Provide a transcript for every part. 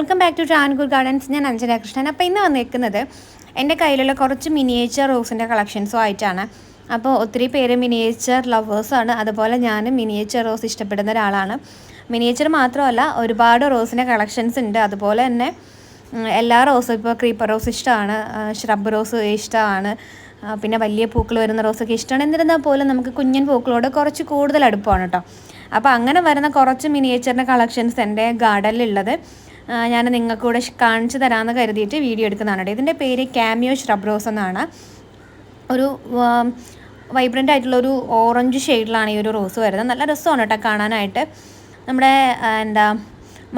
Welcome back to Travancore gardens. ഞാൻ അഞ്ജന കൃഷ്ണൻ. അപ്പോൾ ഇന്ന് വന്നിരിക്കുന്നത് എൻ്റെ കയ്യിലുള്ള കുറച്ച് മിനിയേച്ചർ റോസിൻ്റെ കളക്ഷൻസും ആയിട്ടാണ്. അപ്പോൾ ഒത്തിരി പേര് മിനിയേച്ചർ ലവേഴ്സാണ്. അതുപോലെ ഞാനും മിനിയേച്ചർ റോസ് ഇഷ്ടപ്പെടുന്ന ഒരാളാണ്. മിനിയേച്ചർ മാത്രമല്ല, ഒരുപാട് റോസിൻ്റെ കളക്ഷൻസ് ഉണ്ട്. അതുപോലെ തന്നെ എല്ലാ റോസും, ഇപ്പോൾ ക്രീപ്പർ റോസ് ഇഷ്ടമാണ്, ഷ്രബ് റോസ് ഇഷ്ടമാണ്, പിന്നെ വലിയ പൂക്കൾ വരുന്ന റോസൊക്കെ ഇഷ്ടമാണ്. എന്നിരുന്നാൽ പോലും നമുക്ക് കുഞ്ഞൻ പൂക്കളോട് കുറച്ച് കൂടുതൽ അടുപ്പമാണ് കേട്ടോ. അപ്പോൾ അങ്ങനെ വരുന്ന കുറച്ച് മിനിയേച്ചറിൻ്റെ കളക്ഷൻസ് എൻ്റെ ഗാർഡനിലുള്ളത് ഞാൻ നിങ്ങൾക്ക് കൂടെ കാണിച്ചു തരാമെന്ന് കരുതിയിട്ട് വീഡിയോ എടുക്കുന്നതാണ്. ഇതിൻ്റെ പേര് കാമിയോ ഷ്രബ് റോസ് എന്നാണ്. ഒരു വൈബ്രൻ്റ് ആയിട്ടുള്ളൊരു ഓറഞ്ച് ഷെയ്ഡിലാണ് ഈ ഒരു റോസ് വരുന്നത്. നല്ല രസമാണ് കേട്ടോ കാണാനായിട്ട്. നമ്മുടെ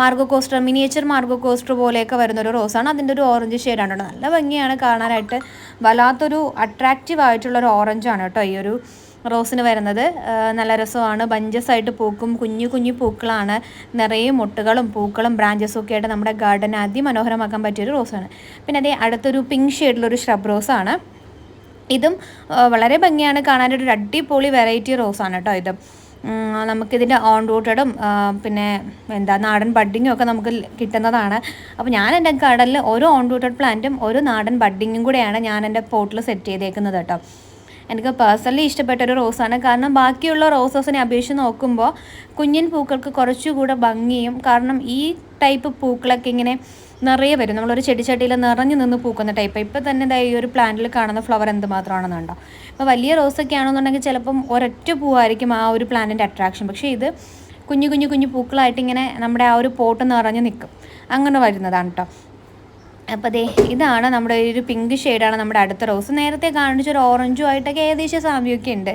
Marco coaster, miniature Marco coaster പോലെയൊക്കെ വരുന്നൊരു റോസാണ്. അതിൻ്റെ ഒരു ഓറഞ്ച് ഷെയ്ഡാണ് കേട്ടോ. നല്ല ഭംഗിയാണ് കാണാനായിട്ട്. വല്ലാത്തൊരു അട്രാക്റ്റീവ് ആയിട്ടുള്ളൊരു ഓറഞ്ചാണ് കേട്ടോ ഈ ഒരു റോസിന് വരുന്നത്. നല്ല രസമാണ്. ബഞ്ചസ് ആയിട്ട് പൂക്കും. കുഞ്ഞു കുഞ്ഞു പൂക്കളാണ്. നിറയെ മുട്ടുകളും പൂക്കളും ബ്രാഞ്ചസും ഒക്കെ ആയിട്ട് നമ്മുടെ ഗാർഡൻ അതിമനോഹരമാക്കാൻ പറ്റിയൊരു റോസാണ്. പിന്നെ അതേ അടുത്തൊരു പിങ്ക് ഷെയ്ഡിലൊരു ഷ്രബ് റോസാണ്. ഇതും വളരെ ഭംഗിയാണ് കാണാനായിട്ട്. ഒരു അടിപൊളി വെറൈറ്റി റോസാണ് കേട്ടോ ഇത്. നമുക്കിതിൻ്റെ ഓൺ റൂട്ടഡും പിന്നെ നാടൻ ബഡ്ഡിങ്ങും ഒക്കെ നമുക്ക് കിട്ടുന്നതാണ്. അപ്പോൾ ഞാൻ എൻ്റെ ഗാർഡനിൽ ഓരോ ഓൺ റൂട്ടഡ് പ്ലാന്റും ഒരു നാടൻ ബഡ്ഡിങ്ങും കൂടെയാണ് ഞാൻ എൻ്റെ പോട്ടിൽ സെറ്റ് ചെയ്തേക്കുന്നത് കേട്ടോ. എനിക്ക് പേഴ്സണലി ഇഷ്ടപ്പെട്ടൊരു റോസാണ്. കാരണം ബാക്കിയുള്ള റോസസിനെ അപേക്ഷിച്ച് നോക്കുമ്പോൾ കുഞ്ഞൻ പൂക്കൾക്ക് കുറച്ചുകൂടെ ഭംഗിയും, കാരണം ഈ ടൈപ്പ് പൂക്കളൊക്കെ ഇങ്ങനെ നിറയെ വരും. നമ്മളൊരു ചെടിച്ചട്ടിയിൽ നിറഞ്ഞു നിന്ന് പൂക്കുന്ന ടൈപ്പ്. ഇപ്പോൾ തന്നെ ഈ ഒരു പ്ലാന്റിൽ കാണുന്ന ഫ്ലവർ എന്തുമാത്രമാണെന്നുണ്ടോ. ഇപ്പോൾ വലിയ റോസൊക്കെ ആണെന്നുണ്ടെങ്കിൽ ചിലപ്പം ഒരൊറ്റ പൂവായിരിക്കും ആ ഒരു പ്ലാന്റിൻ്റെ അട്രാക്ഷൻ. പക്ഷേ ഇത് കുഞ്ഞു കുഞ്ഞു കുഞ്ഞു പൂക്കളായിട്ട് ഇങ്ങനെ നമ്മുടെ ആ ഒരു പോട്ട് നിറഞ്ഞ് നിൽക്കും. അങ്ങനെ വരുന്നതാണ് കേട്ടോ. അപ്പോൾ ഇതാണ് നമ്മുടെ ഒരു പിങ്ക് ഷെയ്ഡാണ് നമ്മുടെ അടുത്ത റോസ്. നേരത്തെ കാണിച്ചൊരു ഓറഞ്ചും ആയിട്ടൊക്കെ ഏകദേശം സാമ്യമൊക്കെ ഉണ്ട്.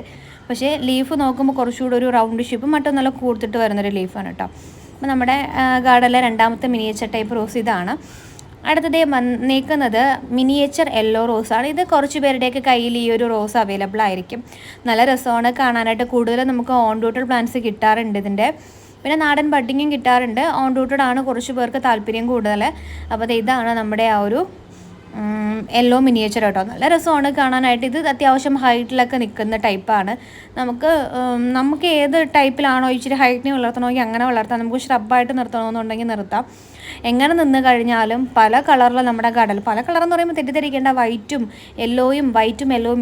പക്ഷേ ലീഫ് നോക്കുമ്പോൾ കുറച്ചുകൂടി ഒരു റൗണ്ട് ഷേപ്പ് മറ്റും നല്ല കൂർത്തിട്ട് വരുന്നൊരു ലീഫാണ് കേട്ടോ. അപ്പോൾ നമ്മുടെ ഗാർഡനിലെ രണ്ടാമത്തെ മിനിയേച്ചർ ടൈപ്പ് റോസ് ഇതാണ്. അടുത്തത് നീക്കുന്നത് മിനിയേച്ചർ യെല്ലോ റോസാണ്. ഇത് കുറച്ച് പേരുടെയൊക്കെ കയ്യിൽ ഈ ഒരു റോസ് അവൈലബിൾ ആയിരിക്കും. നല്ല രസമാണ് കാണാനായിട്ട്. കൂടുതലും നമുക്ക് ഓൺ റൂട്ടഡ് പ്ലാന്റ്സ് കിട്ടാറുണ്ട് ഇതിൻ്റെ. പിന്നെ നാടൻ ബഡ്ഡിങ്ങും കിട്ടാറുണ്ട്. ഓൺ റൂട്ടഡ് ആണ് കുറച്ച് പേർക്ക് താല്പര്യം കൂടുതൽ. അപ്പോൾ ഇതാണ് നമ്മുടെ ആ ഒരു യെല്ലോ മിനിയേച്ചർ കേട്ടോ. നല്ല രസമാണ് കാണാനായിട്ട്. ഇത് അത്യാവശ്യം ഹൈറ്റിലൊക്കെ നിൽക്കുന്ന ടൈപ്പാണ്. നമുക്ക് ഏത് ടൈപ്പിലാണോ ഇച്ചിരി ഹൈറ്റിനെ വളർത്തണമെങ്കിൽ അങ്ങനെ വളർത്താം. നമുക്ക് ഷ്രബായിട്ട് നിർത്തണമെന്നുണ്ടെങ്കിൽ നിർത്താം. എങ്ങനെ നിന്ന് കഴിഞ്ഞാലും പല കളറിൽ നമ്മുടെ ഗാർഡൻ, പല കളറെന്ന് പറയുമ്പോൾ തെറ്റിദ്ധരിക്കേണ്ട, വൈറ്റും യെല്ലോയും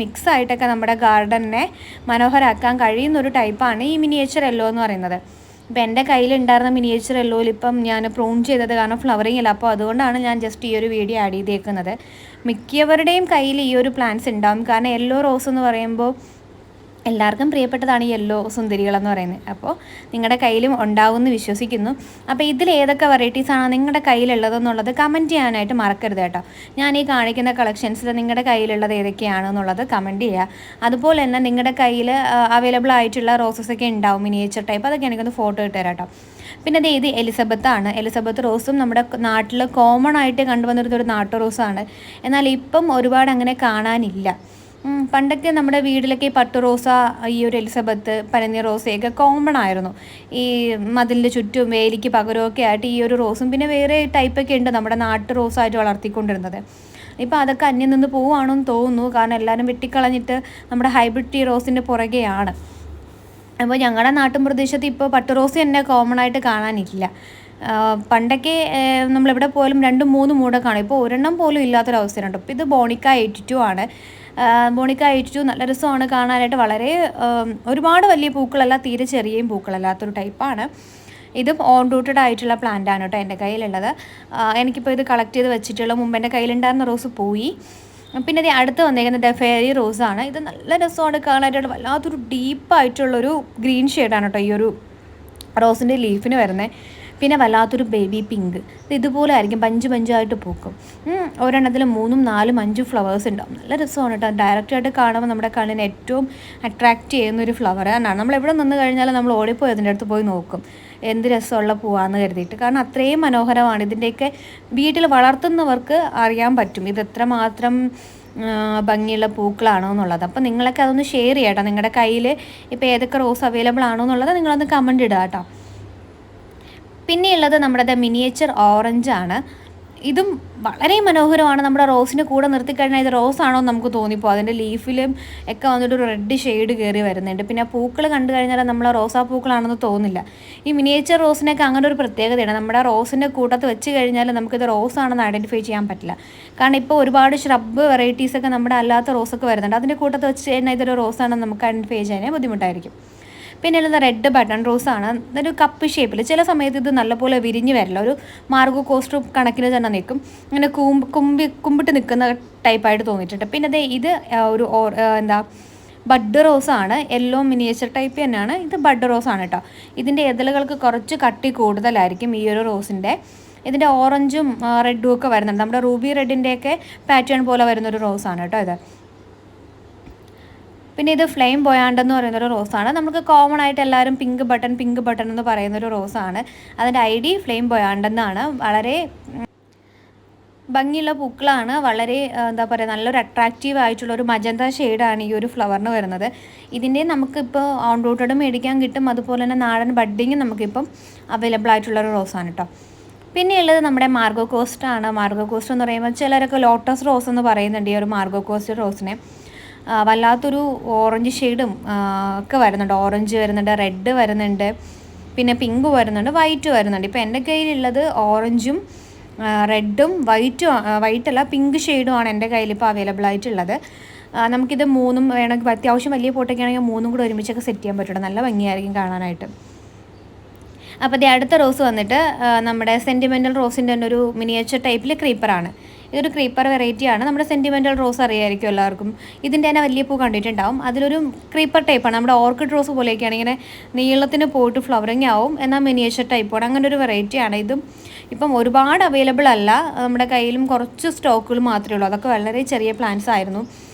മിക്സ് ആയിട്ടൊക്കെ നമ്മുടെ ഗാർഡനെ മനോഹരമാക്കാൻ കഴിയുന്നൊരു ടൈപ്പാണ് ഈ മിനിയേച്ചർ യെല്ലോ എന്ന് പറയുന്നത്. ഇപ്പോൾ എൻ്റെ കയ്യിലുണ്ടായിരുന്ന മിനിയേച്ചർ യെല്ലോയിൽ ഇപ്പം ഞാൻ പ്രൂൺ ചെയ്തത് കാരണം ഫ്ലവറിങ് ഇല്ല. അപ്പോൾ അതുകൊണ്ടാണ് ഞാൻ ജസ്റ്റ് ഈ ഒരു വീഡിയോ ആഡ് ചെയ്തേക്കുന്നത്. മിക്കവരുടെയും കയ്യിൽ ഈ ഒരു പ്ലാന്റ്സ് ഉണ്ടാവും. കാരണം യെല്ലോ റോസ് എന്ന് പറയുമ്പോൾ എല്ലാവർക്കും പ്രിയപ്പെട്ടതാണ് ഈ യെല്ലോ സുന്ദരികളെന്ന് പറയുന്നത്. അപ്പോൾ നിങ്ങളുടെ കയ്യിലും ഉണ്ടാവുമെന്ന് വിശ്വസിക്കുന്നു. അപ്പോൾ ഇതിൽ ഏതൊക്കെ വെറൈറ്റീസാണ് നിങ്ങളുടെ കയ്യിലുള്ളതെന്നുള്ളത് കമൻറ്റ് ചെയ്യാനായിട്ട് മറക്കരുത് കേട്ടോ. ഞാൻ ഈ കാണിക്കുന്ന കളക്ഷൻസിൽ നിങ്ങളുടെ കയ്യിലുള്ളത് ഏതൊക്കെയാണെന്നുള്ളത് കമൻറ്റ് ചെയ്യുക. അതുപോലെ തന്നെ നിങ്ങളുടെ കയ്യിൽ അവൈലബിൾ ആയിട്ടുള്ള റോസസൊക്കെ ഉണ്ടാവും മിനിയേച്ചർ ടൈപ്പ്. അതൊക്കെ എനിക്കൊന്ന് ഫോട്ടോ ഇട്ട് തരാം കേട്ടോ. പിന്നെ ഇത് എലിസബത്താണ്. എലിസബത്ത് റോസും നമ്മുടെ നാട്ടിൽ കോമൺ ആയിട്ട് കണ്ടുവന്നിരുന്നൊരു നാട്ടു റോസാണ്. എന്നാൽ ഇപ്പം ഒരുപാട് അങ്ങനെ കാണാനില്ല. പണ്ടൊക്കെ നമ്മുടെ വീട്ടിലൊക്കെ ഈ പട്ടു റോസ, ഈ ഒരു എലിസബത്ത്, പനിനീർ റോസയൊക്കെ കോമൺ ആയിരുന്നു. ഈ മതിലിൻ്റെ ചുറ്റും വേലിക്ക് പകരമൊക്കെ ആയിട്ട് ഈ ഒരു റോസും പിന്നെ വേറെ ടൈപ്പൊക്കെ ഉണ്ട് നമ്മുടെ നാട്ടു റോസായിട്ട് വളർത്തിക്കൊണ്ടിരുന്നത്. ഇപ്പോൾ അതൊക്കെ അന്യം നിന്ന് പോവുകയാണെന്ന് തോന്നുന്നു. കാരണം എല്ലാവരും വെട്ടിക്കളഞ്ഞിട്ട് നമ്മുടെ ഹൈബ്രിഡ് ടീ റോസിൻ്റെ പുറകെയാണ്. അപ്പോൾ ഞങ്ങളുടെ നാട്ടിൻ പ്രദേശത്ത് ഇപ്പോൾ പട്ടു റോസ് തന്നെ കോമൺ ആയിട്ട് കാണാനില്ല. പണ്ടൊക്കെ നമ്മളെവിടെ പോലും 2-3 മൂട കാണും. ഇപ്പോൾ ഒരെണ്ണം പോലും ഇല്ലാത്തൊരവസ്ഥയുണ്ട്. ഇപ്പോൾ ഇത് ബോണിക്ക 82 ആണ്. ബോണിക്ക 82 നല്ല രസമാണ് കാണാനായിട്ട്. വളരെ ഒരുപാട് വലിയ പൂക്കളല്ല, തീരെ ചെറിയ പൂക്കളല്ലാത്തൊരു ടൈപ്പാണ്. ഇതും ഓൺ റൂട്ടഡ് ആയിട്ടുള്ള പ്ലാന്റാണ് കേട്ടോ എൻ്റെ കയ്യിലുള്ളത്. എനിക്കിപ്പോൾ ഇത് കളക്ട് ചെയ്ത് വെച്ചിട്ടുള്ള മുമ്പ് എൻ്റെ കയ്യിലുണ്ടായിരുന്ന റോസ് പോയി. പിന്നെ ഇത് അടുത്ത് വന്നേക്കുന്നത് ഫെയറി റോസാണ്. ഇത് നല്ല രസമാണ് കാണാനായിട്ട്. വല്ലാത്തൊരു ഡീപ്പായിട്ടുള്ളൊരു ഗ്രീൻ ഷെയ്ഡാണ് കേട്ടോ ഈ ഒരു റോസിൻ്റെ ലീഫിന് വരുന്നത്. പിന്നെ വല്ലാത്തൊരു ബേബി പിങ്ക്. ഇതുപോലെ ആയിരിക്കും, പഞ്ചായിട്ട് പൂക്കും. ഒരെണ്ണത്തിൽ 3-4-5 ഫ്ലവേഴ്സ് ഉണ്ടാവും. നല്ല രസമാണ് കേട്ടോ. ഡയറക്റ്റായിട്ട് കാണുമ്പോൾ നമ്മുടെ കണ്ണിന് ഏറ്റവും അട്രാക്റ്റ് ചെയ്യുന്നൊരു ഫ്ലവർ തന്നെയാണ്. നമ്മളെവിടെ നിന്ന് കഴിഞ്ഞാലും നമ്മൾ ഓടിപ്പോയി അതിൻ്റെ അടുത്ത് പോയി നോക്കും എന്ത് രസമുള്ള പൂവാന്ന് കരുതിയിട്ട്. കാരണം അത്രയും മനോഹരമാണ്. ഇതിൻ്റെയൊക്കെ വീട്ടിൽ വളർത്തുന്നവർക്ക് അറിയാൻ പറ്റും ഇത് എത്രമാത്രം ഭംഗിയുള്ള പൂക്കളാണോ എന്നുള്ളത്. അപ്പോൾ നിങ്ങളൊക്കെ അതൊന്ന് ഷെയർ ചെയ്യാം കേട്ടോ. നിങ്ങളുടെ കയ്യിൽ ഇപ്പോൾ ഏതൊക്കെ റോസ് അവൈലബിൾ ആണോ എന്നുള്ളത് നിങ്ങളൊന്ന് കമൻറ്റ് ഇടുക കേട്ടോ. പിന്നെയുള്ളത് നമ്മുടെ മിനിയേച്ചർ ഓറഞ്ചാണ്. ഇതും വളരെ മനോഹരമാണ്. നമ്മുടെ റോസിൻ്റെ കൂടെ നിർത്തിക്കഴിഞ്ഞാൽ ഇത് റോസാണോ എന്ന് നമുക്ക് തോന്നിപ്പോകും. അതിൻ്റെ ലീഫിലും ഒക്കെ വന്നിട്ടൊരു റെഡ് ഷെയ്ഡ് കയറി വരുന്നുണ്ട്. പിന്നെ പൂക്കൾ കണ്ടു കഴിഞ്ഞാൽ നമ്മൾ റോസാപ്പൂക്കളാണെന്ന് തോന്നില്ല. ഈ മിനിയേച്ചർ റോസിനൊക്കെ അങ്ങനെ ഒരു പ്രത്യേകതയാണ്. നമ്മുടെ റോസിൻ്റെ കൂട്ടത്ത് വെച്ച് കഴിഞ്ഞാൽ നമുക്കിത് റോസാണെന്ന് ഐഡൻറ്റിഫൈ ചെയ്യാൻ പറ്റില്ല. കാരണം ഇപ്പോൾ ഒരുപാട് ഷ്രബ് വെറൈറ്റീസൊക്കെ നമ്മുടെ അല്ലാത്ത റോസൊക്കെ വരുന്നുണ്ട്. അതിൻ്റെ കൂട്ടത്ത് വെച്ച് കഴിഞ്ഞാൽ ഇതൊരു റോസാണെന്ന് നമുക്ക് ഐഡൻറ്റിഫൈ ചെയ്യാൻ ബുദ്ധിമുട്ടായിരിക്കും. പിന്നെ ഉള്ളത് റെഡ് ബട്ടൺ റോസാണ്. ഒരു കപ്പ് ഷേപ്പിൽ ചില സമയത്ത് ഇത് നല്ലപോലെ വിരിഞ്ഞ് വരില്ല. ഒരു മാർഗോ കോസ്റ്റർ കണക്കിന് തന്നെ നിൽക്കും. ഇങ്ങനെ കുമ്പിട്ട് നിൽക്കുന്ന ടൈപ്പായിട്ട് തോന്നിയിട്ടുണ്ട്. പിന്നെ ഇത് ഒരു ബഡ് റോസാണ്. യെല്ലോ മിനിയേച്ചർ ടൈപ്പ് തന്നെയാണ്. ഇത് ബഡ് റോസാണ് കേട്ടോ. ഇതിൻ്റെ ഇതളുകൾക്ക് കുറച്ച് കട്ടി കൂടുതലായിരിക്കും ഈ ഒരു റോസിൻ്റെ. ഇതിൻ്റെ ഓറഞ്ചും റെഡും ഒക്കെ വരുന്നുണ്ട്. നമ്മുടെ റൂബി റെഡിൻ്റെയൊക്കെ പാറ്റേൺ പോലെ വരുന്നൊരു റോസാണ് കേട്ടോ ഇത്. പിന്നെ ഇത് ഫ്ലെയിം ബൊയാണ്ടെന്ന് പറയുന്നൊരു റോസാണ്. നമുക്ക് കോമൺ ആയിട്ട് എല്ലാവരും പിങ്ക് ബട്ടൺ എന്ന് പറയുന്നൊരു റോസാണ്. അതിൻ്റെ ID ഫ്ലെയിം ബൊയാണ്ടെന്നാണ്. വളരെ ഭംഗിയുള്ള പൂക്കളാണ്. വളരെ നല്ലൊരു അട്രാക്റ്റീവ് ആയിട്ടുള്ളൊരു മജന്ത ഷെയ്ഡാണ് ഈ ഒരു ഫ്ലവറിന് വരുന്നത്. ഇതിൻ്റെ നമുക്കിപ്പോൾ ഓൺ റൂട്ടഡ് മേടിക്കാൻ കിട്ടും. അതുപോലെ തന്നെ നാടൻ ബഡ്ഡിങ് നമുക്കിപ്പം അവൈലബിൾ ആയിട്ടുള്ളൊരു റോസാണ് കേട്ടോ. പിന്നെയുള്ളത് നമ്മുടെ മാർഗോ കോസ്റ്റ് ആണ്. മാർഗോ കോസ്റ്റ് എന്ന് പറയുമ്പോൾ ചിലരൊക്കെ ലോട്ടസ് റോസ് എന്ന് പറയുന്നുണ്ട് ഈ ഒരു മാർഗോ കോസ്റ്റ് റോസിനെ. വല്ലാത്തൊരു ഓറഞ്ച് ഷെയ്ഡും ഒക്കെ വരുന്നുണ്ട്. ഓറഞ്ച് വരുന്നുണ്ട്, റെഡ് വരുന്നുണ്ട്, പിന്നെ പിങ്ക് വരുന്നുണ്ട്, വൈറ്റ് വരുന്നുണ്ട്. ഇപ്പോൾ എൻ്റെ കയ്യിലുള്ളത് ഓറഞ്ചും റെഡും വൈറ്റല്ല പിങ്ക് ഷെയ്ഡുമാണ് എൻ്റെ കയ്യിലിപ്പോൾ അവൈലബിൾ ആയിട്ടുള്ളത്. നമുക്കിത് മൂന്നും വേണമെങ്കിൽ അത്യാവശ്യം വലിയ പോട്ടൊക്കെ ആണെങ്കിൽ മൂന്നും കൂടെ ഒരുമിച്ചൊക്കെ സെറ്റ് ചെയ്യാൻ പറ്റുള്ളൂ. നല്ല ഭംഗിയായിരിക്കും കാണാനായിട്ട്. അപ്പോൾ അടുത്ത റോസ് വന്നിട്ട് നമ്മുടെ സെൻറ്റിമെൻ്റൽ റോസിൻ്റെ തന്നെ ഒരു മിനിയേച്ചർ ടൈപ്പിൽ ക്രീപ്പറാണ്. ഇതൊരു ക്രീപ്പർ വെറൈറ്റിയാണ്. നമ്മുടെ സെൻറ്റിമെൻ്റൽ റോസ് അറിയായിരിക്കും എല്ലാവർക്കും. ഇതിൻ്റെ തന്നെ വലിയ പൂ കണ്ടിട്ടുണ്ടാവും. അതിലൊരു ക്രീപ്പർ ടൈപ്പാണ്. നമ്മുടെ ഓർക്കിഡ് റോസ് പോലെയൊക്കെയാണ്. ഇങ്ങനെ നീളത്തിന് പോയിട്ട് ഫ്ലവറിങ് ആവും, എന്നാൽ മിനിയേച്ചർ ടൈപ്പാണ്. അങ്ങനെ ഒരു വെറൈറ്റിയാണ്. ഇതും ഇപ്പം ഒരുപാട് അവൈലബിൾ അല്ല. നമ്മുടെ കയ്യിലും കുറച്ച് സ്റ്റോക്കുകൾ മാത്രമേ ഉള്ളൂ. അതൊക്കെ വളരെ ചെറിയ പ്ലാന്റ്സ് ആയിരുന്നു.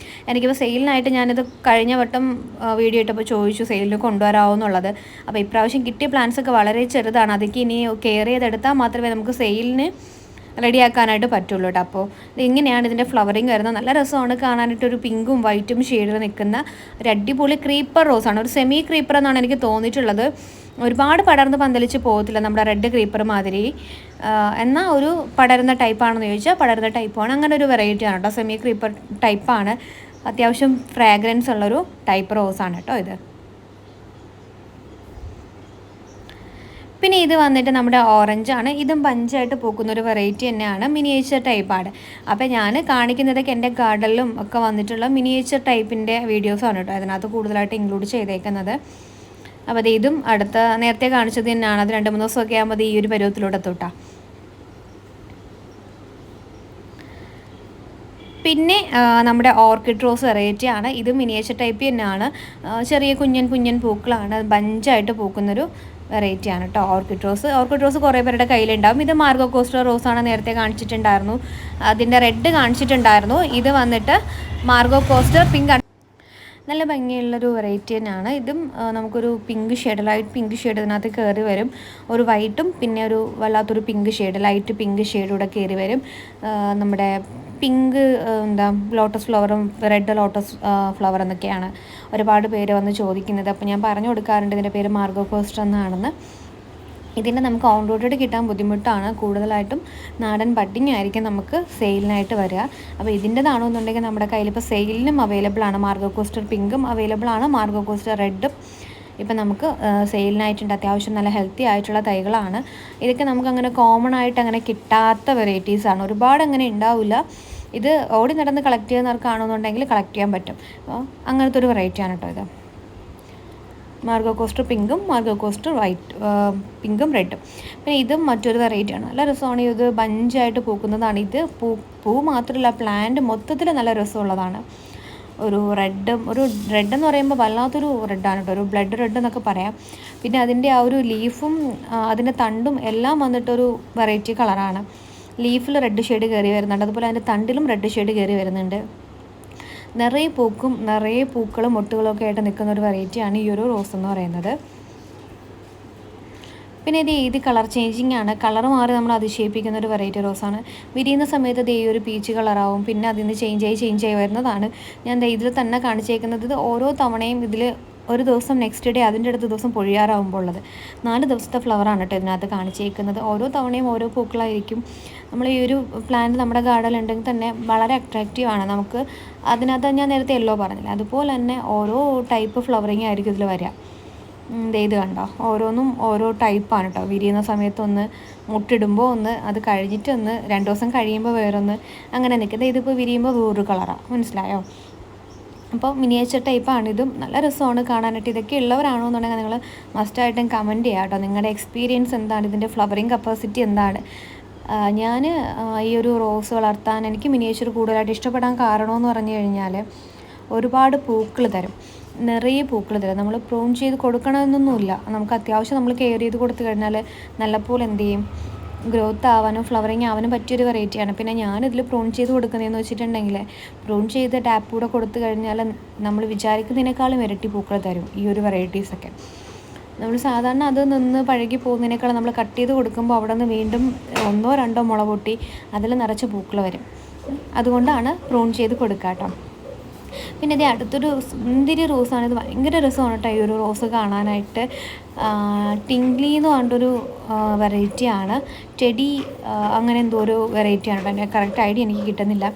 എനിക്കിപ്പോൾ സെയിലിനായിട്ട് ഞാനിത് കഴിഞ്ഞ വട്ടം വീഡിയോ ഇട്ടപ്പോൾ ചോദിച്ചു സെയിലിന് കൊണ്ടുവരാമെന്നുള്ളത്. അപ്പോൾ ഇപ്രാവശ്യം കിട്ടിയ പ്ലാന്റ്സൊക്കെ വളരെ ചെറുതാണ്. അതൊക്കെ ഇനി കെയർ ചെയ്തെടുത്താൽ മാത്രമേ നമുക്ക് സെയിലിന് റെഡിയാക്കാനായിട്ട് പറ്റുള്ളൂ കേട്ടോ. അപ്പോൾ ഇങ്ങനെയാണ് ഇതിൻ്റെ ഫ്ലവറിങ് വരുന്നത്. നല്ല രസമാണ് കാണാനായിട്ടൊരു പിങ്കും വൈറ്റും ഷെയ്ഡിൽ നിൽക്കുന്ന ഒരു അടിപൊളി ക്രീപ്പർ റോസാണ്. ഒരു സെമി ക്രീപ്പർ എന്നാണ് എനിക്ക് തോന്നിയിട്ടുള്ളത്. ഒരുപാട് പടർന്ന് പന്തലിച്ച് പോകത്തില്ല നമ്മുടെ റെഡ് ക്രീപ്പർ മാതിരി. എന്നാൽ ഒരു പടരുന്ന ടൈപ്പാണെന്ന് ചോദിച്ചാൽ പടരുന്ന ടൈപ്പാണ്. അങ്ങനെ ഒരു വെറൈറ്റിയാണ് കേട്ടോ. സെമി ക്രീപ്പർ ടൈപ്പാണ്. അത്യാവശ്യം ഫ്രാഗ്രൻസ് ഉള്ളൊരു ടൈപ്പ് റോസാണ് കേട്ടോ ഇത്. പിന്നെ ഇത് വന്നിട്ട് നമ്മുടെ ഓറഞ്ചാണ്. ഇതും പഞ്ചായിട്ട് പൂക്കുന്നൊരു വെറൈറ്റി തന്നെയാണ്. മിനിയേച്ചർ ടൈപ്പാണ്. അപ്പോൾ ഞാൻ കാണിക്കുന്നതൊക്കെ എൻ്റെ ഗാർഡനിലും ഒക്കെ വന്നിട്ടുള്ള മിനിയേച്ചർ ടൈപ്പിൻ്റെ വീഡിയോസാണ് കേട്ടോ അതിനകത്ത് കൂടുതലായിട്ട് ഇൻക്ലൂഡ് ചെയ്തേക്കുന്നത്. അപ്പോൾ ഇതും നേരത്തെ കാണിച്ചത് തന്നെയാണ്. അത് 2-3 ദിവസമൊക്കെ ആകുമ്പോൾ ഈ ഒരു പരുവത്തിലൂടെ തൊട്ടാ. പിന്നെ നമ്മുടെ ഓർക്കിഡ് റോസ് വെറൈറ്റിയാണ്. ഇത് മിനിയേച്ചർ ടൈപ്പ് തന്നെയാണ്. ചെറിയ കുഞ്ഞൻ പൂക്കളാണ്. ബഞ്ചായിട്ട് പൂക്കുന്നൊരു വെറൈറ്റിയാണ് കേട്ടോ ഓർക്കിഡ് റോസ് കുറേ പേരുടെ കയ്യിലുണ്ടാവും. ഇത് മാർഗോ കോസ്റ്റർ റോസാണ്. നേരത്തെ കാണിച്ചിട്ടുണ്ടായിരുന്നു. അതിൻ്റെ റെഡ് കാണിച്ചിട്ടുണ്ടായിരുന്നു. ഇത് വന്നിട്ട് മാർഗോ കോസ്റ്റർ പിങ്ക്. നല്ല ഭംഗിയുള്ളൊരു വെറൈറ്റി തന്നെയാണ്. ഇതും നമുക്കൊരു pink shade, light pink shade ഇതിനകത്ത് കയറി വരും. ഒരു വൈറ്റും പിന്നെ ഒരു വല്ലാത്തൊരു പിങ്ക് ഷെയ്ഡ്, ലൈറ്റ് പിങ്ക് ഷെയ്ഡൂടെ കയറി വരും. നമ്മുടെ പിങ്ക് ലോട്ടസ് ഫ്ലവറും റെഡ് ലോട്ടസ് ഫ്ലവർ എന്നൊക്കെയാണ് ഒരുപാട് പേര് വന്ന് ചോദിക്കുന്നത്. അപ്പോൾ ഞാൻ പറഞ്ഞു കൊടുക്കാറുണ്ട് ഇതിൻ്റെ പേര് മാർഗോ കോസ്റ്റർ എന്നാണെന്ന്. ഇതിൻ്റെ നമുക്ക് ഓൺ റൂട്ടഡ് കിട്ടാൻ ബുദ്ധിമുട്ടാണ്. കൂടുതലായിട്ടും നാടൻ ബഡ്ഡിങ് ആയിരിക്കും നമുക്ക് സെയിലിനായിട്ട് വരിക. അപ്പോൾ ഇതിൻ്റെതാണെന്നുണ്ടെങ്കിൽ നമ്മുടെ കയ്യിൽ ഇപ്പോൾ സെയിലിനും അവൈലബിൾ ആണ്. മാർഗോ കോസ്റ്റർ പിങ്കും അവൈലബിൾ ആണ്, മാർഗോ കോസ്റ്റർ റെഡും ഇപ്പം നമുക്ക് സെയിലിനായിട്ടുണ്ട്. അത്യാവശ്യം നല്ല ഹെൽത്തി ആയിട്ടുള്ള തൈകളാണ്. ഇതൊക്കെ നമുക്കങ്ങനെ കോമൺ ആയിട്ട് അങ്ങനെ കിട്ടാത്ത വെറൈറ്റീസാണ്. ഒരുപാട് അങ്ങനെ ഉണ്ടാവില്ല. ഇത് ഓടി നടന്ന് കളക്ട് ചെയ്യുന്നവർക്കാണെന്നുണ്ടെങ്കിൽ കളക്ട് ചെയ്യാൻ പറ്റും. അപ്പോൾ അങ്ങനത്തെ ഒരു വെറൈറ്റിയാണ് കേട്ടോ ഇത്. മാർഗോ കോസ്റ്റർ പിങ്കും മാർഗോ കോസ്റ്റർ വൈറ്റ് പിങ്കും റെഡും. പിന്നെ ഇതും മറ്റൊരു വെറൈറ്റിയാണ്. നല്ല രസമാണ്. ഇത് ബഞ്ചായിട്ട് പൂക്കുന്നതാണ്. ഇത് പൂ മാത്രമല്ല പ്ലാന്റ് മൊത്തത്തിൽ നല്ല രസമുള്ളതാണ്. ഒരു റെഡെന്ന് പറയുമ്പോൾ വല്ലാത്തൊരു റെഡാണ് കേട്ടോ. ഒരു ബ്ലഡ് റെഡ് എന്നൊക്കെ പറയാം. പിന്നെ അതിൻ്റെ ആ ഒരു ലീഫും അതിൻ്റെ തണ്ടും എല്ലാം വന്നിട്ടൊരു വെറൈറ്റി കളറാണ്. ലീഫിൽ റെഡ് ഷെയ്ഡ് കയറി വരുന്നുണ്ട്. അതുപോലെ അതിൻ്റെ തണ്ടിലും റെഡ് ഷെയ്ഡ് കയറി വരുന്നുണ്ട്. നിറയെ പൂക്കളും മൊട്ടുകളും ഒക്കെ ആയിട്ട് നിൽക്കുന്ന ഒരു വെറൈറ്റിയാണ് ഈ ഒരു റോസ് എന്ന് പറയുന്നത്. പിന്നെ ഇത് കളർ ചേഞ്ചിങ് ആണ്. കളർ മാറി നമ്മൾ അതിശയിപ്പിക്കുന്ന ഒരു വെറൈറ്റി റോസാണ്. വിരിയുന്ന സമയത്ത് ഈ ഒരു പീച്ച് കളറാവും. പിന്നെ അതിൽ നിന്ന് ചേഞ്ച് ആയി വരുന്നതാണ്. ഞാൻ ഇതിൽ തന്നെ കാണിച്ചേക്കുന്നത്. ഇത് ഓരോ തവണയും ഇതിൽ ഒരു ദിവസം നെക്സ്റ്റ് ഡേ അതിൻ്റെ അടുത്ത ദിവസം പൊഴിയാറാകുമ്പോൾ ഉള്ളത് 4 ദിവസത്തെ ഫ്ലവറാണ് കേട്ടോ ഇതിനകത്ത് കാണിച്ചേക്കുന്നത്. ഓരോ തവണയും ഓരോ പൂക്കളായിരിക്കും. നമ്മൾ ഈ ഒരു പ്ലാന്റ് നമ്മുടെ ഗാർഡനിലുണ്ടെങ്കിൽ തന്നെ വളരെ അട്രാക്റ്റീവാണ്. നമുക്ക് അതിനകത്ത് ഞാൻ നേരത്തെ യെല്ലോ പറഞ്ഞില്ല, അതുപോലെ തന്നെ ഓരോ ടൈപ്പ് ഫ്ലവറിങ് ആയിരിക്കും ഇതിൽ വരിക. ഇത് കണ്ടോ, ഓരോന്നും ഓരോ ടൈപ്പാണ് കേട്ടോ. വിരിയുന്ന സമയത്ത് ഒന്ന്, മുട്ടിടുമ്പോൾ ഒന്ന്, അത് കഴിഞ്ഞിട്ട് ഒന്ന്, 2 ദിവസം കഴിയുമ്പോൾ വേറൊന്ന്, അങ്ങനെ നിൽക്കുന്നത്. ഇതിപ്പോൾ വിരിയുമ്പോൾ വേറൊരു കളറാണ്, മനസ്സിലായോ? അപ്പോൾ മിനിയേച്ചർ ടൈപ്പാണ് ഇതും. നല്ല രസമാണ് കാണാനായിട്ട്. ഇതൊക്കെ ഉള്ളവരാണോ എന്നുണ്ടെങ്കിൽ നിങ്ങൾ മസ്റ്റായിട്ടും കമൻറ്റ് ചെയ്യാം കേട്ടോ. നിങ്ങളുടെ എക്സ്പീരിയൻസ് എന്താണ്, ഇതിൻ്റെ ഫ്ലവറിങ് കപ്പാസിറ്റി എന്താണ്? ഞാൻ ഈ ഒരു റോസ് വളർത്താൻ എനിക്ക് മിനിയേച്ചർ കൂടുതലായിട്ട് ഇഷ്ടപ്പെടാൻ കാരണമെന്ന് പറഞ്ഞു കഴിഞ്ഞാൽ ഒരുപാട് പൂക്കൾ തരും, നിറയെ പൂക്കൾ തരും. നമ്മൾ പ്രൂൺ ചെയ്ത് കൊടുക്കണമെന്നൊന്നുമില്ല, നമുക്ക് അത്യാവശ്യം നമ്മൾ കെയർ ചെയ്ത് കൊടുത്തു കഴിഞ്ഞാൽ നല്ലപോലെ എന്ത് ചെയ്യും, ഗ്രോത്ത് ആവാനും ഫ്ലവറിങ് ആവാനും പറ്റിയൊരു വെറൈറ്റിയാണ്. പിന്നെ ഞാനിതിൽ പ്രൂൺ ചെയ്ത് കൊടുക്കുന്നതെന്ന് വെച്ചിട്ടുണ്ടെങ്കിൽ, പ്രൂൺ ചെയ്ത് ടാപ്പ് കൂടെ കൊടുത്തു കഴിഞ്ഞാൽ നമ്മൾ വിചാരിക്കുന്നതിനേക്കാളും ഇരട്ടി പൂക്കൾ തരും ഈ ഒരു വെറൈറ്റീസൊക്കെ. നമ്മൾ സാധാരണ അത് നിന്ന് പഴകി പോകുന്നതിനേക്കാളും നമ്മൾ കട്ട് ചെയ്ത് കൊടുക്കുമ്പോൾ അവിടെ നിന്ന് വീണ്ടും 1 or 2 മുള പൊട്ടി അതിൽ നിറച്ച് പൂക്കൾ വരും. അതുകൊണ്ടാണ് പ്രൂൺ ചെയ്ത് കൊടുക്കുക കേട്ടോ. പിന്നെ ഇത് അടുത്തൊരു സുന്ദരി റോസാണ്. ഇത് ഭയങ്കര രസമാണ് കേട്ടോ ഈ ഒരു റോസ് കാണാനായിട്ട്. ടിങ്ക്ലി എന്ന് പറഞ്ഞിട്ടൊരു വെറൈറ്റിയാണ്, ടെഡി അങ്ങനെ എന്തോ ഒരു വെറൈറ്റിയാണ് കേട്ടോ. എൻ്റെ കറക്റ്റ് ഐഡിയ എനിക്ക് കിട്ടുന്നില്ല.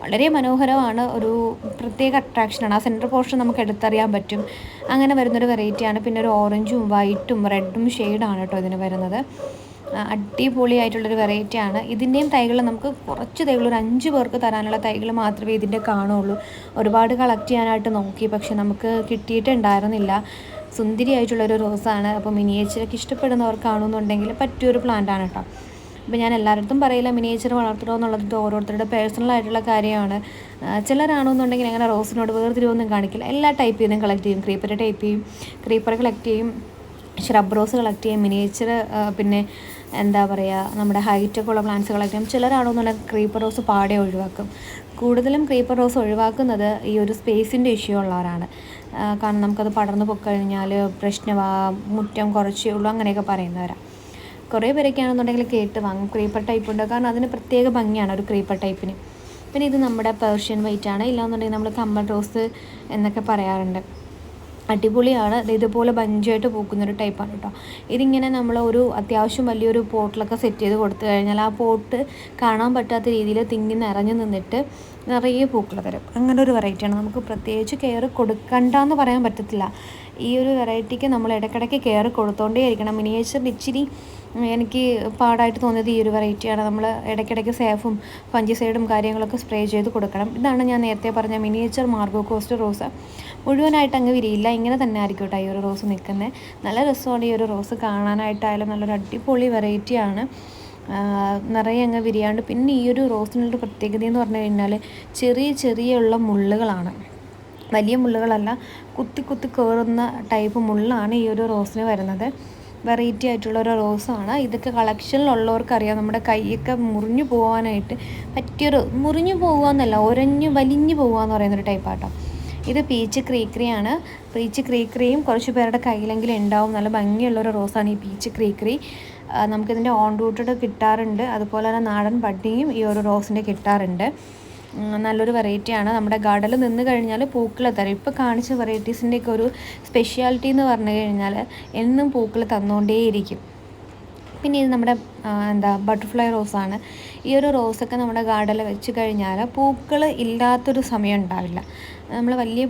വളരെ മനോഹരമാണ്, ഒരു പ്രത്യേക അട്രാക്ഷനാണ്. ആ സെൻറ്റർ പോർഷൻ നമുക്ക് എടുത്തറിയാൻ പറ്റും. അങ്ങനെ വരുന്നൊരു വെറൈറ്റിയാണ്. പിന്നെ ഒരു ഓറഞ്ചും വൈറ്റും റെഡും ഷെയ്ഡാണ് കേട്ടോ ഇതിന് വരുന്നത്. അടിപൊളിയായിട്ടുള്ളൊരു വെറൈറ്റിയാണ്. ഇതിൻ്റെയും തൈകൾ നമുക്ക് കുറച്ച് തൈകൾ, ഒരു 5 പേർക്ക് തരാനുള്ള തൈകൾ മാത്രമേ ഇതിൻ്റെ കാണുള്ളൂ. ഒരുപാട് കളക്ട് ചെയ്യാനായിട്ട് നോക്കി, പക്ഷെ നമുക്ക് കിട്ടിയിട്ടുണ്ടായിരുന്നില്ല. സുന്ദരിയായിട്ടുള്ളൊരു റോസാണ്. അപ്പോൾ മിനിയേച്ചറൊക്കെ ഇഷ്ടപ്പെടുന്നവർക്കാണെന്നുണ്ടെങ്കിൽ പറ്റിയൊരു പ്ലാന്റാണ് കേട്ടോ. അപ്പോൾ ഞാൻ എല്ലായിടത്തും പറയില്ല മിനിയേച്ചർ വളർത്തണോ എന്നുള്ളത്, ഓരോരുത്തരുടെ പേഴ്സണലായിട്ടുള്ള കാര്യമാണ്. ചിലരാണെന്നുണ്ടെങ്കിൽ അങ്ങനെ റോസിനോട് വേർതിരിവൊന്നും കാണിക്കില്ല, എല്ലാ ടൈപ്പ് ചെയ്തും കളക്ട് ചെയ്യും. ക്രീപ്പർ ടൈപ്പ് ചെയ്യും, ക്രീപ്പർ കളക്ട് ചെയ്യും, ഷ്രബ് റോസ് കളക്ട് ചെയ്യും, മിനിയേച്ചർ പിന്നെ എന്താ പറയുക നമ്മുടെ ഹൈറ്റൊക്കെ ഉള്ള പ്ലാന്റ്സ് കളക്ട് ചെയ്യും. ചിലരാണെന്നുണ്ടെങ്കിൽ ക്രീപ്പർ റോസ് പാടെ ഒഴിവാക്കും. കൂടുതലും ക്രീപ്പർ റോസ് ഒഴിവാക്കുന്നത് ഈ ഒരു സ്പേസിൻ്റെ ഇഷ്യൂ ഉള്ളവരാണ്. കാരണം നമുക്കത് പടർന്നു പൊക്കഴിഞ്ഞാൽ പ്രശ്നമാണ്, മുറ്റം കുറച്ചേ ഉള്ളൂ അങ്ങനെയൊക്കെ പറയുന്നവരാണ്. കുറേ പേരൊക്കെയാണെന്നുണ്ടെങ്കിൽ കേട്ട് വാങ്ങും ക്രീപ്പർ ടൈപ്പ് ഉണ്ട്, കാരണം അതിന് പ്രത്യേക ഭംഗിയാണ് ഒരു ക്രീപ്പർ ടൈപ്പിന്. പിന്നെ ഇത് നമ്മുടെ പേർഷ്യൻ വൈറ്റ് ആണ്, ഇല്ലാന്നുണ്ടെങ്കിൽ നമ്മൾ കമ്മൽ റോസ് എന്നൊക്കെ പറയാറുണ്ട്. അടിപൊളിയാണ്. ഇതുപോലെ ബഞ്ചായിട്ട് പൂക്കുന്നൊരു ടൈപ്പാണ് കേട്ടോ. ഇതിങ്ങനെ നമ്മൾ ഒരു അത്യാവശ്യം വലിയൊരു പോട്ടിലൊക്കെ സെറ്റ് ചെയ്ത് കൊടുത്തു കഴിഞ്ഞാൽ ആ പോട്ട് കാണാൻ പറ്റാത്ത രീതിയിൽ തിങ്ങി നിറഞ്ഞു നിന്നിട്ട് നിറയെ പൂക്കൾ തരും. അങ്ങനെ ഒരു വെറൈറ്റിയാണ്. നമുക്ക് പ്രത്യേകിച്ച് കെയർ കൊടുക്കണ്ടെന്ന് പറയാൻ പറ്റത്തില്ല. ഈ ഒരു വെറൈറ്റിക്ക് നമ്മൾ ഇടയ്ക്കിടയ്ക്ക് കെയർ കൊടുത്തോണ്ടേ ഇരിക്കണം. മിനിയേച്ചർ ഇച്ചിരി എനിക്ക് പാടായിട്ട് തോന്നിയത് ഈ ഒരു വെറൈറ്റിയാണ്. നമ്മൾ ഇടയ്ക്കിടയ്ക്ക് സേഫും ഫഞ്ചിസൈഡും കാര്യങ്ങളൊക്കെ സ്പ്രേ ചെയ്ത് കൊടുക്കണം. ഇതാണ് ഞാൻ നേരത്തെ പറഞ്ഞ മിനിയേച്ചർ മാർഗോ കോസ്റ്റ് റോസ്. മുഴുവനായിട്ട് അങ്ങ് വിരിയില്ല, ഇങ്ങനെ തന്നെ ആയിരിക്കും കേട്ടോ ഈ ഒരു റോസ് നിൽക്കുന്നത്. നല്ല രസമാണ് ഈ ഒരു റോസ് കാണാനായിട്ടായാലും. നല്ലൊരു അടിപൊളി വെറൈറ്റിയാണ്, നിറയെ അങ്ങ് വിരിയാണ്ട്. പിന്നെ ഈ ഒരു റോസിനുള്ളൊരു പ്രത്യേകത എന്ന് പറഞ്ഞു കഴിഞ്ഞാൽ ചെറിയ ഉള്ള മുള്ളുകളാണ്, വലിയ മുള്ളുകളല്ല, കുത്തി കുത്തി കയറുന്ന ടൈപ്പ് മുള്ളാണ് ഈ ഒരു റോസിന് വരുന്നത്. വെറൈറ്റി ആയിട്ടുള്ളൊരു റോസാണ്. ഇതൊക്കെ കളക്ഷനിലുള്ളവർക്കറിയാം. നമ്മുടെ കൈയൊക്കെ മുറിഞ്ഞു പോകാനായിട്ട് പറ്റിയൊരു, മുറിഞ്ഞു പോകുകയെന്നല്ല, വലിഞ്ഞു പോകുക എന്ന് പറയുന്നൊരു ടൈപ്പാട്ടോ. ഇത് പീച്ച് ക്രീക്രിയാണ്. പീച്ച് ക്രീക്രിയും കുറച്ച് പേരുടെ കയ്യിലെങ്കിലും ഉണ്ടാവും. നല്ല ഭംഗിയുള്ളൊരു റോസാണ് ഈ പീച്ച് ക്രീക്രി. നമുക്കിതിൻ്റെ ഓൺ റൂട്ടഡ് കിട്ടാറുണ്ട്, അതുപോലെ തന്നെ നാടൻ ബഡ്ഡിങ്ങും ഈ ഒരു റോസിൻ്റെ കിട്ടാറുണ്ട്. നല്ലൊരു വെറൈറ്റിയാണ്. നമ്മുടെ ഗാർഡനിൽ നിന്ന് കഴിഞ്ഞാൽ പൂക്കൾ തരും. ഇപ്പോൾ കാണിച്ച വെറൈറ്റീസിൻ്റെയൊക്കെ ഒരു സ്പെഷ്യാലിറ്റി എന്ന് പറഞ്ഞു കഴിഞ്ഞാൽ എന്നും പൂക്കൾ തന്നുകൊണ്ടേയിരിക്കും. പിന്നെ ഇത് നമ്മുടെ ബട്ടർഫ്ലൈ റോസാണ്. ഈ ഒരു റോസൊക്കെ നമ്മുടെ ഗാർഡനിൽ വെച്ച് കഴിഞ്ഞാൽ പൂക്കൾ ഇല്ലാത്തൊരു സമയം ഉണ്ടാവില്ല. നമ്മൾ വലിയ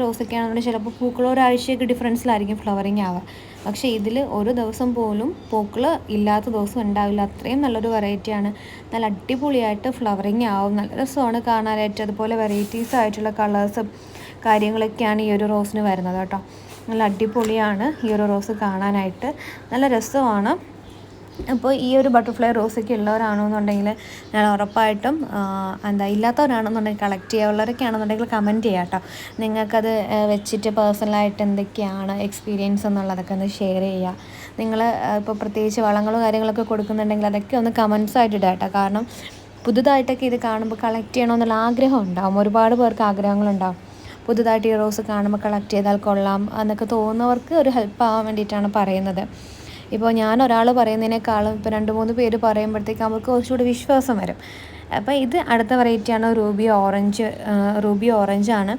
റോസൊക്കെ ആണെന്നുണ്ടെങ്കിൽ ചിലപ്പോൾ പൂക്കൾ ഒരാഴ്ചയൊക്കെ ഡിഫറൻസിലായിരിക്കും ഫ്ലവറിങ് ആവുക. പക്ഷേ ഇതിൽ ഒരു ദിവസം പോലും പൂക്കൾ ഇല്ലാത്ത ദിവസം ഉണ്ടാവില്ല. അത്രയും നല്ലൊരു വെറൈറ്റിയാണ്. നല്ല അടിപൊളിയായിട്ട് ഫ്ലവറിങ് ആവും, നല്ല രസമാണ് കാണാനായിട്ട്. അതുപോലെ വെറൈറ്റീസ് ആയിട്ടുള്ള കളേഴ്സും കാര്യങ്ങളൊക്കെയാണ് ഈ ഒരു റോസിന് വരുന്നത് കേട്ടോ. നല്ല അടിപൊളിയാണ് ഈ ഒരു റോസ് കാണാനായിട്ട്, നല്ല രസമാണ്. അപ്പോൾ ഈ ഒരു ബട്ടർഫ്ലൈ റോസൊക്കെ ഉള്ളവരാണെന്നുണ്ടെങ്കിൽ ഞാൻ ഉറപ്പായിട്ടും ഇല്ലാത്തവരാണെന്നുണ്ടെങ്കിൽ കളക്ട് ചെയ്യാനുള്ളവരൊക്കെ ആണെന്നുണ്ടെങ്കിൽ കമൻറ്റ് ചെയ്യാം കേട്ടോ. നിങ്ങൾക്കത് വെച്ചിട്ട് പേഴ്സണലായിട്ട് എന്തൊക്കെയാണ് എക്സ്പീരിയൻസ് എന്നുള്ളതൊക്കെ ഒന്ന് ഷെയർ ചെയ്യുക. നിങ്ങൾ ഇപ്പോൾ പ്രത്യേകിച്ച് വളങ്ങളും കാര്യങ്ങളൊക്കെ കൊടുക്കുന്നുണ്ടെങ്കിൽ അതൊക്കെ ഒന്ന് കമൻസായിട്ട് ഇടാം കേട്ടോ. കാരണം പുതുതായിട്ടൊക്കെ ഇത് കാണുമ്പോൾ കളക്ട് ചെയ്യണമെന്നുള്ള ആഗ്രഹം ഉണ്ടാവും, ഒരുപാട് പേർക്ക് ആഗ്രഹങ്ങളുണ്ടാവും. പുതുതായിട്ട് ഈ റോസ് കാണുമ്പോൾ കളക്ട് ചെയ്താൽ കൊള്ളാം എന്നൊക്കെ തോന്നുന്നവർക്ക് ഒരു ഹെൽപ്പ് ആവാൻ വേണ്ടിയിട്ടാണ് പറയുന്നത്. ഇപ്പോൾ ഞാൻ ഒരാൾ പറയുന്നതിനേക്കാളും ഇപ്പോൾ 2-3 പേര് പറയുമ്പോഴത്തേക്ക് അവർക്ക് കുറച്ചുകൂടി വിശ്വാസം വരും. അപ്പോൾ ഇത് അടുത്ത വെറൈറ്റിയാണ് റൂബി ഓറഞ്ച് ആണ്.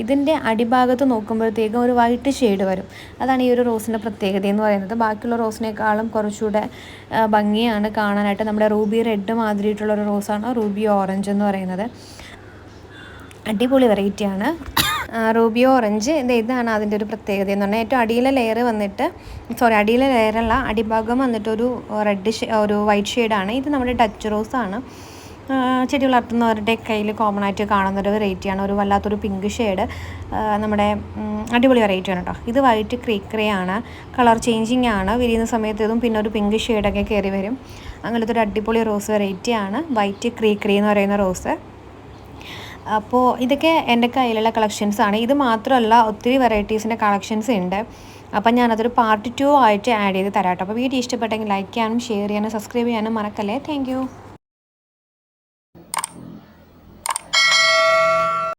ഇതിൻ്റെ അടിഭാഗത്ത് നോക്കുമ്പോഴത്തേക്കും ഒരു വൈറ്റ് ഷെയ്ഡ് വരും. അതാണ് ഈ ഒരു റോസിൻ്റെ പ്രത്യേകത എന്ന് പറയുന്നത്. ബാക്കിയുള്ള റോസിനേക്കാളും കുറച്ചുകൂടെ ഭംഗിയാണ് കാണാനായിട്ട്. നമ്മുടെ റൂബി റെഡ് മാതിരിയിട്ടുള്ളൊരു റോസാണ് റൂബി ഓറഞ്ച് എന്ന് പറയുന്നത്. അടിപൊളി വെറൈറ്റിയാണ് റൂബി ഓറഞ്ച്. ഇതാണ് അതിൻ്റെ ഒരു പ്രത്യേകത എന്ന് പറഞ്ഞാൽ ഏറ്റവും അടിയിലെ ലെയറല്ല, അടിഭാഗം വന്നിട്ട് ഒരു വൈറ്റ് ഷെയ്ഡാണ്. ഇത് നമ്മുടെ ഡച്ച് റോസാണ്. ചെടി വളർത്തുന്നവരുടെ കയ്യിൽ കോമൺ ആയിട്ട് കാണുന്നൊരു വെറൈറ്റിയാണ്. ഒരു വല്ലാത്തൊരു പിങ്ക് ഷെയ്ഡ്, നമ്മുടെ അടിപൊളി വെറൈറ്റിയാണ് കേട്ടോ. ഇത് വൈറ്റ് ക്രീക്രേ ആണ്, കളർ ചേഞ്ചിങ് ആണ്. വിരിയുന്ന സമയത്ത് ഇതും പിന്നെ ഒരു പിങ്ക് ഷെയ്ഡൊക്കെ കയറി വരും. അങ്ങനത്തെ ഒരു അടിപൊളി റോസ് വെറൈറ്റിയാണ് വൈറ്റ് ക്രീക്രേ എന്ന് പറയുന്ന റോസ്. അപ്പോൾ ഇതൊക്കെ എൻ്റെ കയ്യിലുള്ള കളക്ഷൻസാണ്. ഇത് മാത്രമല്ല, ഒത്തിരി വെറൈറ്റീസിൻ്റെ കളക്ഷൻസ് ഉണ്ട്. അപ്പം ഞാനതൊരു പാർട്ട് 2 ആയിട്ട് ആഡ് ചെയ്ത് തരാം കേട്ടോ. അപ്പോൾ വീഡിയോ ഇഷ്ടപ്പെട്ടെങ്കിൽ ലൈക്ക് ചെയ്യാനും ഷെയർ ചെയ്യാനും സബ്സ്ക്രൈബ് ചെയ്യാനും മറക്കല്ലേ. താങ്ക്